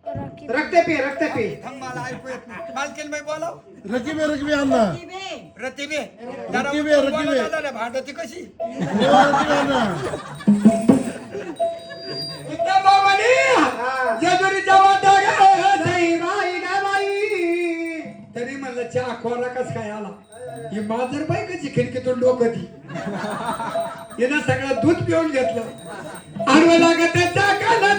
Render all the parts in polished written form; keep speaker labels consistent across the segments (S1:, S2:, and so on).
S1: रक्त पे
S2: थांब मला ऐकू येत नाही मालकीन बाई बोलाव
S3: रकीबे अण्णा
S2: रतिबे
S3: रतिबे.
S2: भांडती कशी
S3: रकीबे अण्णा
S1: उत्तम बाबांनी जेजुरीच्या वाटा नाही बाई गा बाई तरी म्हणलं चहा खोरा कस काय आला ही माजर बाई कशी खिडकीतून डोकं ती हिनं सगळं दूध पिऊन घेतलं आडवं लागत चाकाना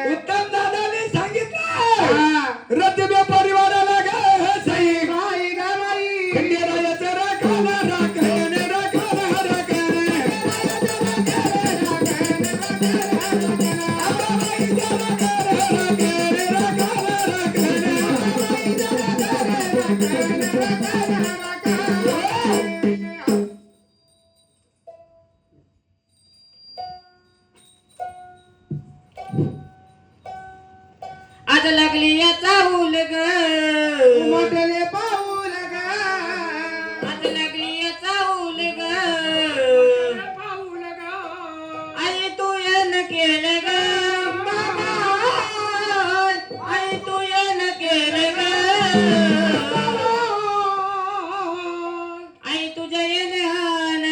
S1: उत्तम दादाने सांगितलं रतिबे परिवाराला ग सई बाई गा बाई खंडेरायाचं राखण राखण राखण राखण
S4: आज लागली याचा उल ग
S1: मोठले पाऊल ग
S4: आज लागली याचा उल ग
S1: पाऊल ग
S4: आई तू येन केलं ग आई तू येन केलं ग आई तुझ्या येण्यान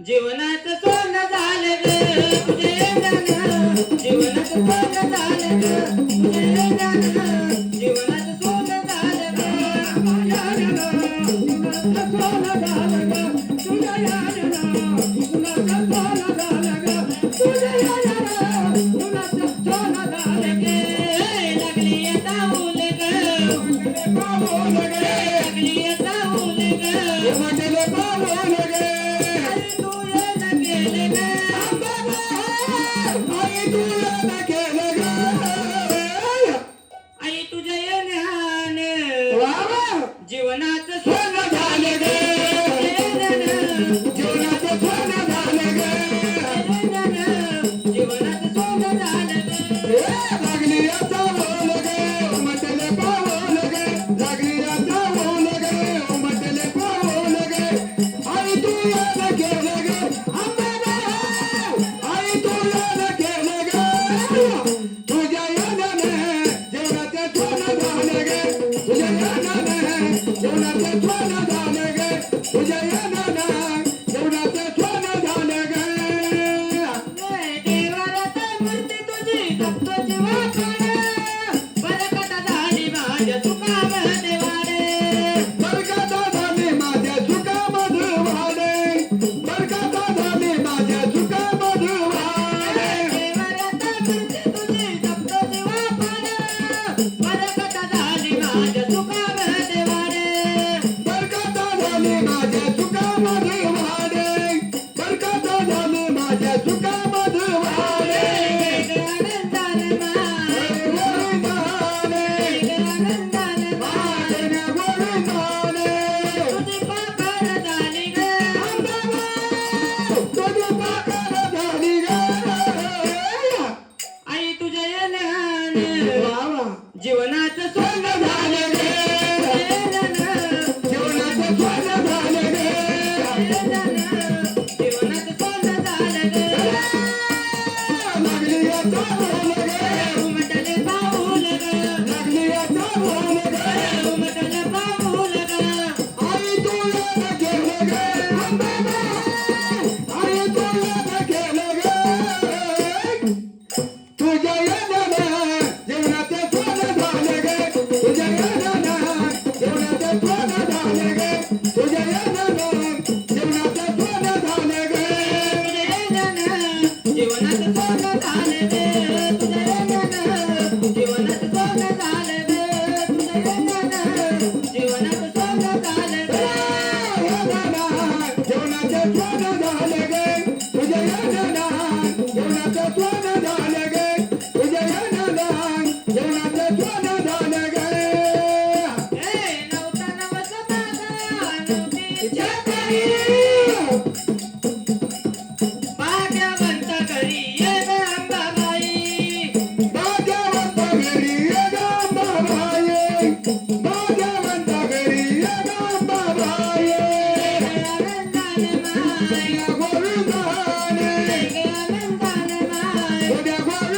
S4: जीवनाचं सोनं झालं ग तुझ्या येण्यान जीवनाचं सोनं झालं ग तुझ्या येण्यान जीवनाचं सोनं झालं ग लागली आता उल ग लागली आता उल ग
S1: मोठले पाऊल ग
S4: आई तू येन केलं ग
S1: आई तुला केलं ग
S4: आई तुझ्या येण्यान
S1: वाह
S4: जीवनाचं
S1: सोनं झालं ग जीवनाचं सोनं झालं ग
S4: जीवनाचं सोनं झालं ग
S1: लागली याचा बोल ग म्हटले पाऊल ग लागली याचा बोल ग म्हटले पाऊल ग आई तुला केलं ग आई तुला केलं ग तुझ्या याने जीवनाचं सोनं झालं ग तुझ्या याने जीवनाचं सोनं झालं ग तुझ्या याने जीवनाचं सोनं झालं ग
S4: देवारात मूर्ती तुझी जपतो जीवाकडे बरकत झाली माझ्या तुकामध्ये वाडे
S1: बरकत झाली माझ्या सुखामध्ये वाढे बरकत झाली माझ्या सुखामध्ये वाढे
S4: देवारात मूर्ती तुझी जपतो जीवाकडे बरकत झाली माझ्या तुकामध्ये वाडे
S1: बरकत झाली माझ्या सुखामध्ये वाढे बरकत झाली माझ्या सुखामध्ये वाढे
S4: आनंदाने माय आनंदाने माय तुझी पाखर झाली ग आई तुझ्या येण्यान जीवनाचं सोनं झालं ग
S1: जीवनाचं सोनं झालं ग
S4: जीवनाचं सोनं झालं ग
S1: लागली याचा बोल ग
S4: उमटले पाऊल ग
S1: लागली याचा बोल ग
S4: उमटले पाऊल ग
S1: आई तुला केलं ग आई तुला केलं ग तुझ्या येण्यानं जीवनाचं सोनं झालं ग तुझ्या येण्यानं जीवनाचं सोनं झालं ग तुझ्या येण्यानं जीवनाचं सोनं झालं ग
S4: जीवनाचं सोनं झालं ग तुझ्या येण्यानं जीवनाचं सोनं झालं ग तुझ्या येण्यानं जीवनाचं सोनं झालं ग
S1: जीवनाचं सोनं झालं ग तुझ्या येण्यानं जीवनाचं सोनं झालं ग तुझ्या येण्यानं जीवनाचं सोनं झालं ग
S4: नवता नवस दादा नवती
S1: जय
S4: भाग्यवंत घरी ये ग अंबाबाई
S1: भाग्यवंत घरी ये ग अंबाबाई भाग्यवंत घरी ये ग अंबाबाई
S4: आनंदाने माय
S1: गोविंदाने
S4: आनंदाने माय
S1: उद्या गोविंदाने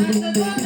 S4: जीवनाचं सोनं